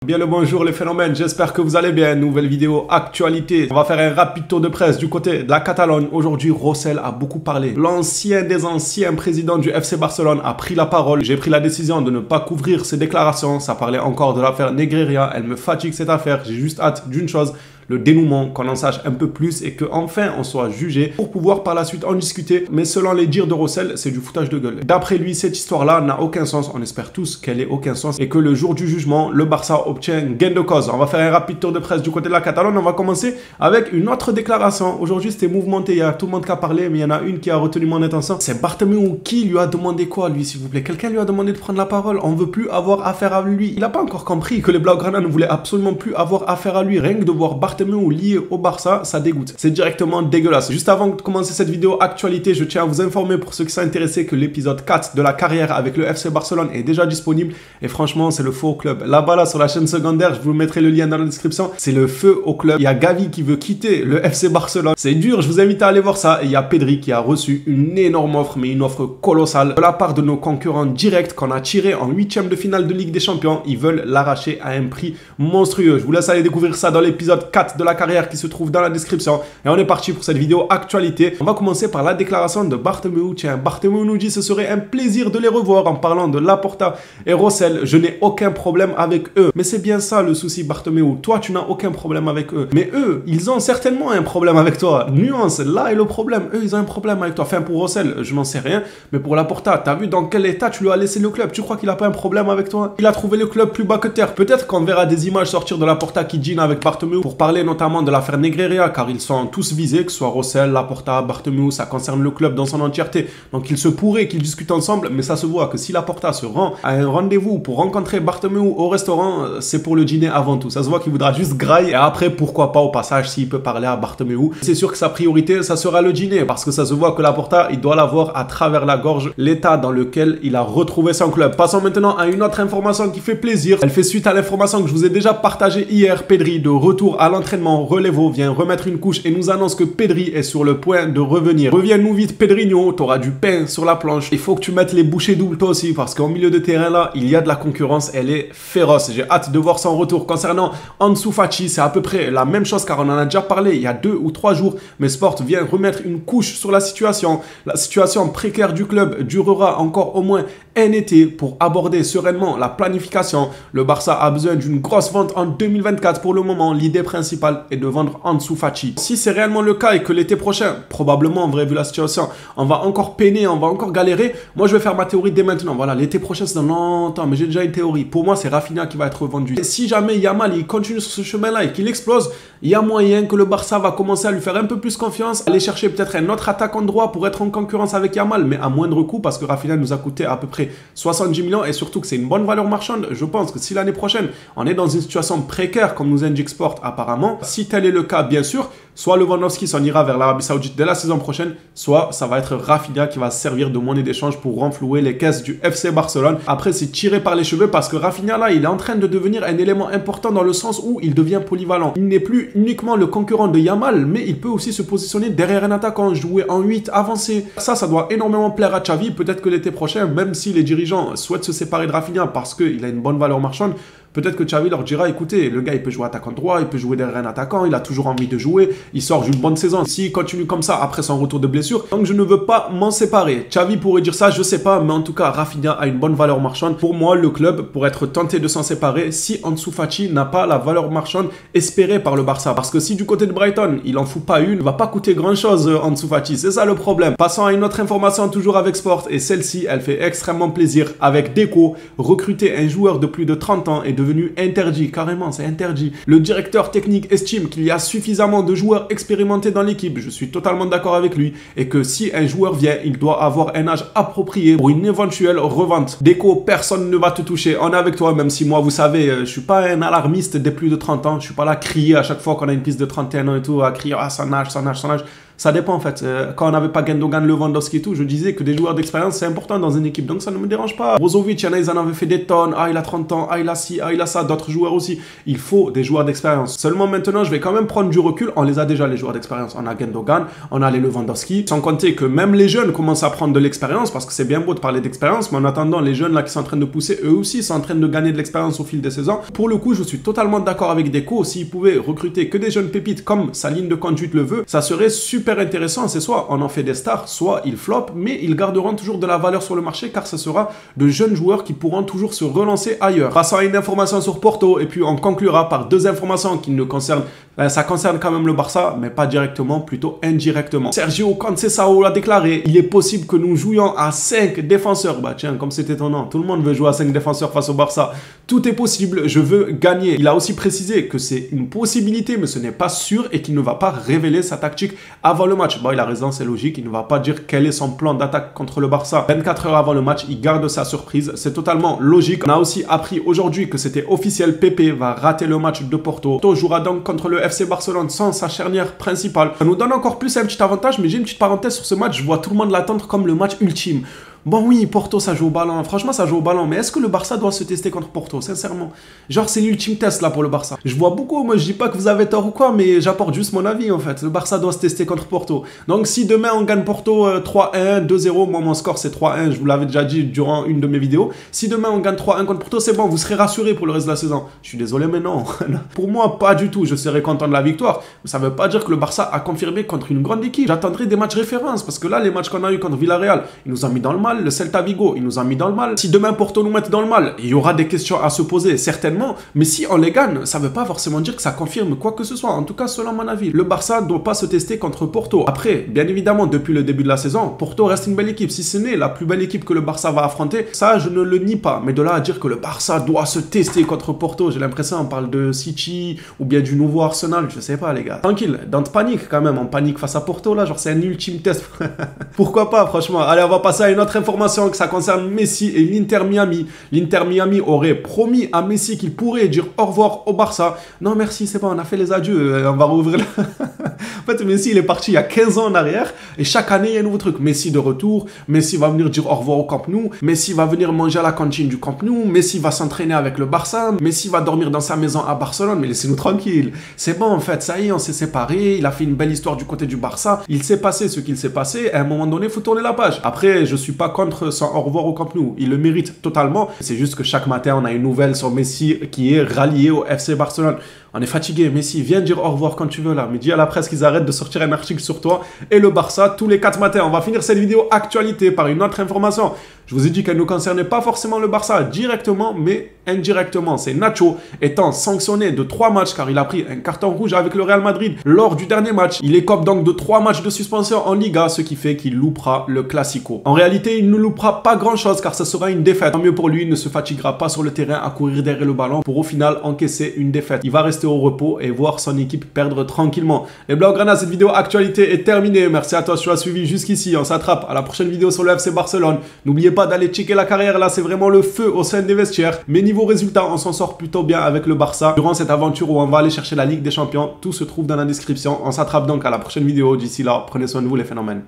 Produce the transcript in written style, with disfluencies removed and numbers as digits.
Bien le bonjour les phénomènes, j'espère que vous allez bien. Nouvelle vidéo actualité. On va faire un rapide tour de presse du côté de la Catalogne. Aujourd'hui, Rosell a beaucoup parlé. L'ancien des anciens président du FC Barcelone a pris la parole. J'ai pris la décision de ne pas couvrir ses déclarations. Ça parlait encore de l'affaire Negreira. Elle me fatigue cette affaire. J'ai juste hâte d'une chose, le dénouement, qu'on en sache un peu plus et qu'enfin on soit jugé pour pouvoir par la suite en discuter. Mais selon les dires de Rosell, c'est du foutage de gueule. D'après lui, cette histoire-là n'a aucun sens. On espère tous qu'elle ait aucun sens et que le jour du jugement, le Barça obtient gain de cause. On va faire un rapide tour de presse du côté de la Catalogne. On va commencer avec une autre déclaration. Aujourd'hui, c'était mouvementé. Il y a tout le monde qui a parlé, mais il y en a une qui a retenu mon attention. C'est Bartomeu qui lui a demandé quoi, lui, s'il vous plaît? Quelqu'un lui a demandé de prendre la parole. On veut plus avoir affaire à lui. Il n'a pas encore compris que les Blaugrana ne voulaient absolument plus avoir affaire à lui. Rien que de voir Bartomeu lié au Barça, ça dégoûte. C'est directement dégueulasse. Juste avant de commencer cette vidéo actualité, je tiens à vous informer pour ceux qui sont intéressés que l'épisode 4 de la carrière avec le FC Barcelone est déjà disponible et franchement, c'est le feu au club. Là-bas, là, sur la chaîne secondaire, je vous mettrai le lien dans la description. C'est le feu au club. Il y a Gavi qui veut quitter le FC Barcelone. C'est dur, je vous invite à aller voir ça. Et il y a Pedri qui a reçu une énorme offre, mais une offre colossale de la part de nos concurrents directs qu'on a tiré en 8e de finale de Ligue des Champions. Ils veulent l'arracher à un prix monstrueux. Je vous laisse aller découvrir ça dans l'épisode 4 de la carrière qui se trouve dans la description. Et on est parti pour cette vidéo actualité. On va commencer par la déclaration de Bartomeu. Tiens, Bartomeu nous dit: ce serait un plaisir de les revoir, en parlant de Laporta et Rosell. Je n'ai aucun problème avec eux. Mais c'est bien ça le souci, Bartomeu. Toi, tu n'as aucun problème avec eux. Mais eux, ils ont certainement un problème avec toi. Nuance, là est le problème. Eux, ils ont un problème avec toi. Enfin, pour Rosell, je n'en sais rien. Mais pour Laporta, t'as vu dans quel état tu lui as laissé le club? Tu crois qu'il n'a pas un problème avec toi? Il a trouvé le club plus bas que terre. Peut-être qu'on verra des images sortir de Laporta qui dîne avec Bartomeu pour parler notamment de l'affaire Negreira, car ils sont tous visés, que ce soit Rosell, Laporta, Bartomeu, ça concerne le club dans son entièreté. Donc il se pourrait qu'ils discutent ensemble, mais ça se voit que si Laporta se rend à un rendez-vous pour rencontrer Bartomeu au restaurant, c'est pour le dîner avant tout. Ça se voit qu'il voudra juste grailler et après, pourquoi pas au passage, s'il peut parler à Bartomeu. C'est sûr que sa priorité, ça sera le dîner, parce que ça se voit que Laporta, il doit l'avoir à travers la gorge, l'état dans lequel il a retrouvé son club. Passons maintenant à une autre information qui fait plaisir. Elle fait suite à l'information que je vous ai déjà partagée hier. Pedri, de retour à l'entraînement, Relevo vient remettre une couche et nous annonce que Pedri est sur le point de revenir. Reviens-nous vite, Pedrinho, t'auras du pain sur la planche. Il faut que tu mettes les bouchées doubles toi aussi, parce qu'au milieu de terrain là, il y a de la concurrence, elle est féroce. J'ai hâte de voir son retour. Concernant Ansu Fati, c'est à peu près la même chose, car on en a déjà parlé il y a 2 ou 3 jours, mais Sport vient remettre une couche sur la situation. La situation précaire du club durera encore au moins un été pour aborder sereinement la planification. Le Barça a besoin d'une grosse vente en 2024 pour le moment. L'idée principale est de vendre Ansu Fati. Si c'est réellement le cas et que l'été prochain, probablement en vrai vu la situation, on va encore peiner, on va encore galérer, moi je vais faire ma théorie dès maintenant. Voilà, l'été prochain c'est dans longtemps, mais j'ai déjà une théorie. Pour moi, c'est Rafinha qui va être vendu. Et si jamais Yamal il continue sur ce chemin-là et qu'il explose, il y a moyen que le Barça va commencer à lui faire un peu plus confiance, aller chercher peut-être un autre attaquant droit pour être en concurrence avec Yamal, mais à moindre coût, parce que Rafinha nous a coûté à peu près 70 millions et surtout que c'est une bonne valeur marchande. Je pense que si l'année prochaine on est dans une situation précaire comme nous indique Sport apparemment, si tel est le cas, bien sûr, soit Lewandowski s'en ira vers l'Arabie Saoudite dès la saison prochaine, soit ça va être Rafinha qui va servir de monnaie d'échange pour renflouer les caisses du FC Barcelone. Après, c'est tiré par les cheveux parce que Rafinha là, il est en train de devenir un élément important dans le sens où il devient polyvalent. Il n'est plus uniquement le concurrent de Yamal, mais il peut aussi se positionner derrière un attaquant, jouer en 8, avancer. Ça doit énormément plaire à Xavi. Peut-être que l'été prochain, même si les dirigeants souhaitent se séparer de Rafinha parce qu'il a une bonne valeur marchande, peut-être que Xavi leur dira: écoutez, le gars il peut jouer attaquant droit, il peut jouer derrière un attaquant, il a toujours envie de jouer, il sort d'une bonne saison. S'il continue comme ça après son retour de blessure, donc je ne veux pas m'en séparer. Xavi pourrait dire ça, je sais pas, mais en tout cas Rafinha a une bonne valeur marchande. Pour moi, le club pourrait être tenté de s'en séparer si Ansu Fati n'a pas la valeur marchande espérée par le Barça. Parce que si du côté de Brighton, il en fout pas une, il va pas coûter grand chose Ansu Fati, c'est ça le problème. Passons à une autre information toujours avec Sport, et celle-ci, elle fait extrêmement plaisir. Avec Deco, recruter un joueur de plus de 30 ans est devenu interdit, carrément, c'est interdit. Le directeur technique estime qu'il y a suffisamment de joueurs expérimentés dans l'équipe. Je suis totalement d'accord avec lui. Et que si un joueur vient, il doit avoir un âge approprié pour une éventuelle revente. Deco, personne ne va te toucher. On est avec toi, même si moi, vous savez, je suis pas un alarmiste des plus de 30 ans. Je suis pas là à crier à chaque fois qu'on a une piste de 31 ans et tout, à crier: ah, son âge, son âge, son âge. Ça dépend en fait. Quand on n'avait pas Gundogan, Lewandowski et tout, je disais que des joueurs d'expérience c'est important dans une équipe, donc ça ne me dérange pas. Brozovic, il y en a, ils en avaient fait des tonnes. Ah, il a 30 ans, ah, il a ci, ah, il a ça, d'autres joueurs aussi. Il faut des joueurs d'expérience. Seulement maintenant, je vais quand même prendre du recul. On les a déjà, les joueurs d'expérience. On a Gundogan, on a les Lewandowski. Sans compter que même les jeunes commencent à prendre de l'expérience, parce que c'est bien beau de parler d'expérience, mais en attendant, les jeunes là qui sont en train de pousser, eux aussi sont en train de gagner de l'expérience au fil des saisons. Pour le coup, je suis totalement d'accord avec Deco. S'ils pouvaient recruter que des jeunes pépites comme sa ligne de conduite le veut, ça serait super intéressant. C'est soit on en fait des stars, soit ils flopent, mais ils garderont toujours de la valeur sur le marché car ce sera de jeunes joueurs qui pourront toujours se relancer ailleurs. Passons à une information sur Porto et puis on conclura par deux informations qui ne concernent, ça concerne quand même le Barça, mais pas directement, plutôt indirectement. Sergio Conceição l'a déclaré, il est possible que nous jouions à 5 défenseurs. Bah tiens, comme c'est étonnant, tout le monde veut jouer à 5 défenseurs face au Barça. Tout est possible, je veux gagner. Il a aussi précisé que c'est une possibilité, mais ce n'est pas sûr et qu'il ne va pas révéler sa tactique avant le match. Bon, il a raison, c'est logique, il ne va pas dire quel est son plan d'attaque contre le Barça 24 heures avant le match, il garde sa surprise, c'est totalement logique. On a aussi appris aujourd'hui que c'était officiel, Pepe va rater le match de Porto. Porto jouera donc contre le FC Barcelone sans sa charnière principale. Ça nous donne encore plus un petit avantage, mais j'ai une petite parenthèse sur ce match, je vois tout le monde l'attendre comme le match ultime. Bon oui, Porto, ça joue au ballon. Franchement, ça joue au ballon. Mais est-ce que le Barça doit se tester contre Porto, sincèrement? Genre, c'est l'ultime test, là, pour le Barça. Je vois beaucoup, moi, je dis pas que vous avez tort ou quoi, mais j'apporte juste mon avis, en fait. Le Barça doit se tester contre Porto. Donc, si demain, on gagne Porto 3-1, 2-0, moi, mon score, c'est 3-1, je vous l'avais déjà dit durant une de mes vidéos. Si demain, on gagne 3-1 contre Porto, c'est bon, vous serez rassurés pour le reste de la saison. Je suis désolé, mais non. Pour moi, pas du tout. Je serais content de la victoire. Mais ça veut pas dire que le Barça a confirmé contre une grande équipe. J'attendrai des matchs références, parce que là, les matchs qu'on a eu contre Villarreal, ils nous ont mis dans le mal. Le Celta Vigo, ils nous ont mis dans le mal. Si demain Porto nous met dans le mal, il y aura des questions à se poser, certainement. Mais si on les gagne, ça ne veut pas forcément dire que ça confirme quoi que ce soit. En tout cas, selon mon avis, le Barça ne doit pas se tester contre Porto. Après, bien évidemment, depuis le début de la saison, Porto reste une belle équipe. Si ce n'est la plus belle équipe que le Barça va affronter, ça, je ne le nie pas. Mais de là à dire que le Barça doit se tester contre Porto, j'ai l'impression on parle de City ou bien du nouveau Arsenal, je sais pas, les gars. Tranquille, dans de panique quand même. On panique face à Porto, là, genre c'est un ultime test. Pourquoi pas, franchement. Allez, on va passer à une autre information que ça concerne Messi et l'Inter Miami. L'Inter Miami aurait promis à Messi qu'il pourrait dire au revoir au Barça. Non merci, c'est bon, on a fait les adieux, on va rouvrir. En fait, Messi il est parti il y a 15 ans en arrière et chaque année il y a un nouveau truc. Messi de retour, Messi va venir dire au revoir au Camp Nou, Messi va venir manger à la cantine du Camp Nou, Messi va s'entraîner avec le Barça, Messi va dormir dans sa maison à Barcelone, mais laissez-nous tranquille. C'est bon en fait, ça y est, on s'est séparés, il a fait une belle histoire du côté du Barça, il s'est passé ce qu'il s'est passé, à un moment donné, il faut tourner la page. Après, je suis pas contre son au revoir au Camp Nou, il le mérite totalement. C'est juste que chaque matin, on a une nouvelle sur Messi qui est rallié au FC Barcelone. On est fatigué, Messi, viens dire au revoir quand tu veux là. Mais dis à la presse qu'ils arrêtent de sortir un article sur toi et le Barça tous les 4 matins. On va finir cette vidéo actualité par une autre information. Je vous ai dit qu'elle ne concernait pas forcément le Barça directement, mais indirectement. C'est Nacho étant sanctionné de 3 matchs car il a pris un carton rouge avec le Real Madrid lors du dernier match. Il écope donc de 3 matchs de suspension en Liga, ce qui fait qu'il loupera le Classico. En réalité, il ne loupera pas grand chose car ce sera une défaite. Tant mieux pour lui, il ne se fatiguera pas sur le terrain à courir derrière le ballon pour au final encaisser une défaite. Il va rester au repos et voir son équipe perdre tranquillement. Les Blaugrana, cette vidéo actualité est terminée. Merci à toi si tu as suivi jusqu'ici. On s'attrape à la prochaine vidéo sur le FC Barcelone. N'oubliez pas d'aller checker la carrière, là c'est vraiment le feu au sein des vestiaires. Mais niveau résultat, on s'en sort plutôt bien avec le Barça. Durant cette aventure où on va aller chercher la Ligue des Champions, tout se trouve dans la description. On s'attrape donc à la prochaine vidéo. D'ici là, prenez soin de vous les phénomènes.